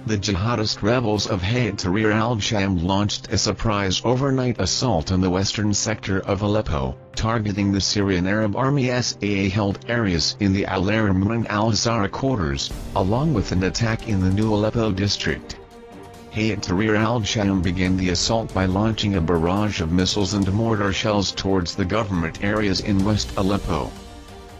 The jihadist rebels of Hayat Tahrir al-Sham launched a surprise overnight assault on the western sector of Aleppo, targeting the Syrian Arab Army SAA-held areas in the Al-Aramun and Al-Zahra quarters, along with an attack in the new Aleppo district. Hayat Tahrir al-Sham began the assault by launching a barrage of missiles and mortar shells towards the government areas in West Aleppo.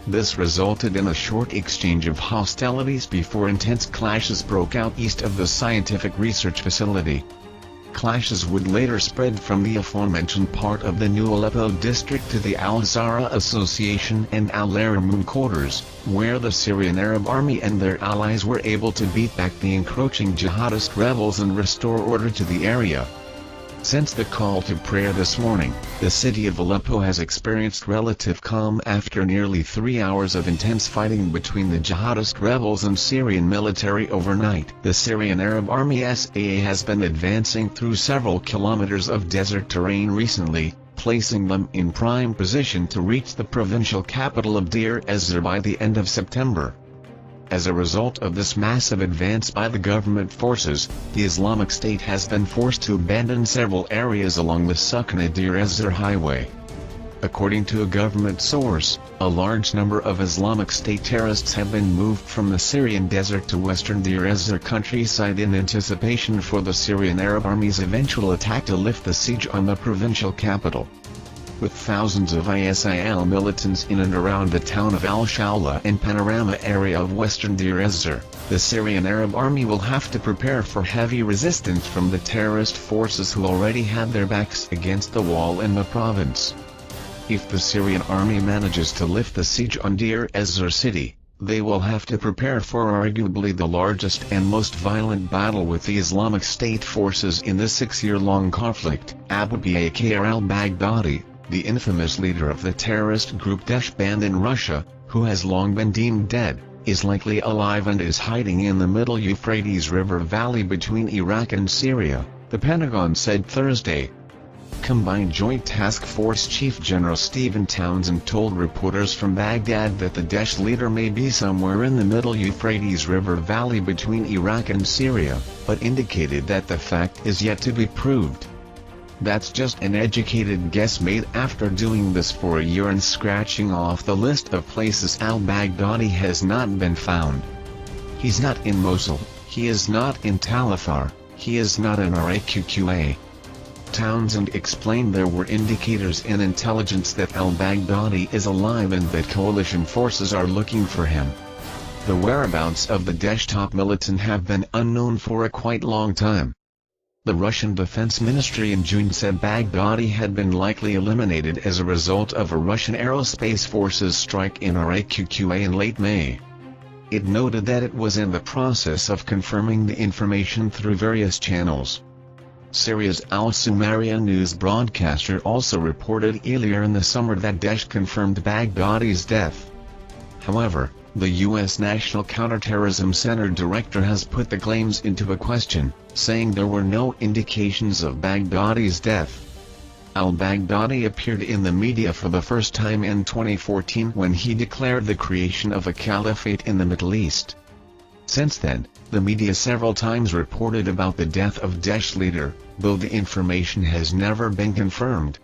This resulted in a short exchange of hostilities before intense clashes broke out east of the scientific research facility. Clashes would later spread from the aforementioned part of the new Aleppo district to the Al-Zahra Association and Al-Aramun quarters, where the Syrian Arab Army and their allies were able to beat back the encroaching jihadist rebels and restore order to the area. Since the call to prayer this morning, the city of Aleppo has experienced relative calm after nearly 3 hours of intense fighting between the jihadist rebels and Syrian military overnight. The Syrian Arab Army SAA has been advancing through several kilometers of desert terrain recently, placing them in prime position to reach the provincial capital of Deir ez-Zor by the end of September. As a result of this massive advance by the government forces, the Islamic State has been forced to abandon several areas along the Suqna-Deir ez-Zor highway. According to a government source, a large number of Islamic State terrorists have been moved from the Syrian desert to western Deir ez-Zor countryside in anticipation for the Syrian Arab Army's eventual attack to lift the siege on the provincial capital. With thousands of ISIL militants in and around the town of Al-Shawla and Panorama area of western Deir ez-Zor, the Syrian Arab Army will have to prepare for heavy resistance from the terrorist forces who already had their backs against the wall in the province. If the Syrian army manages to lift the siege on Deir ez-Zor city, they will have to prepare for arguably the largest and most violent battle with the Islamic State forces in the 6-year-long conflict. Abu Bakr al-Baghdadi, the infamous leader of the terrorist group Daesh banned in Russia, who has long been deemed dead, is likely alive and is hiding in the middle Euphrates River valley between Iraq and Syria, the Pentagon said Thursday. Combined Joint Task Force Chief General Stephen Townsend told reporters from Baghdad that the Daesh leader may be somewhere in the middle Euphrates River valley between Iraq and Syria, but indicated that the fact is yet to be proved. That's just an educated guess made after doing this for a year and scratching off the list of places al-Baghdadi has not been found. He's not in Mosul, he is not in Tal Afar, he is not in Raqqa. Townsend explained there were indicators in intelligence that al-Baghdadi is alive and that coalition forces are looking for him. The whereabouts of the Daesh top militant have been unknown for a quite long time. The Russian Defense Ministry in June said Baghdadi had been likely eliminated as a result of a Russian aerospace forces strike in Raqqa in late May. It noted that it was in the process of confirming the information through various channels. Syria's Al-Syrian news broadcaster also reported earlier in the summer that Daesh confirmed Baghdadi's death. However, the U.S. National Counterterrorism Center director has put the claims into a question, saying there were no indications of Baghdadi's death. Al-Baghdadi appeared in the media for the first time in 2014 when he declared the creation of a caliphate in the Middle East. Since then, the media several times reported about the death of Daesh leader, though the information has never been confirmed.